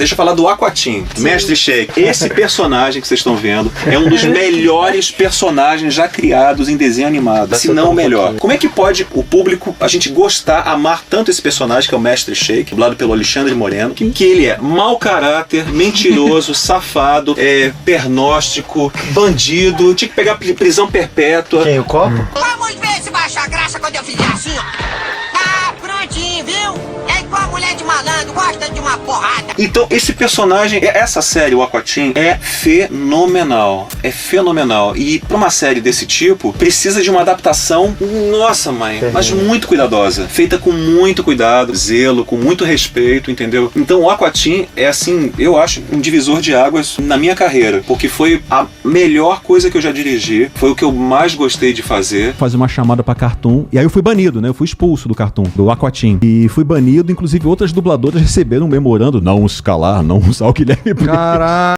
Deixa eu falar do Aquatim, Mestre Shake. Esse personagem que vocês estão vendo é um dos melhores personagens já criados em desenho animado, se não o melhor. Como é que pode o público, a gente gostar, amar tanto esse personagem que é o Mestre Shake, dublado pelo Alexandre Moreno, que ele é mau caráter, mentiroso, safado, pernóstico, bandido, tinha que pegar prisão perpétua. Quem, o copo? Vamos ver se vai achar graça quando eu fizer assim, ó. Tá prontinho, viu? É igual mulher de malandro, gosta de uma porrada. Então, esse personagem, essa série, o Aquatim, é fenomenal. É fenomenal. E pra uma série desse tipo, precisa de uma adaptação, nossa, mãe, mas muito cuidadosa. Feita com muito cuidado, zelo, com muito respeito, entendeu? Então, o Aquatim é, assim, eu acho, um divisor de águas na minha carreira. Porque foi a melhor coisa que eu já dirigi. Foi o que eu mais gostei de fazer. Fazer uma chamada pra Cartoon. E aí eu fui banido, né? Eu fui expulso do Cartoon, do Aquatim. E fui banido, inclusive outras dubladoras receberam um memorando. Não escalar, não usar o Guilherme Briggs. Caralho.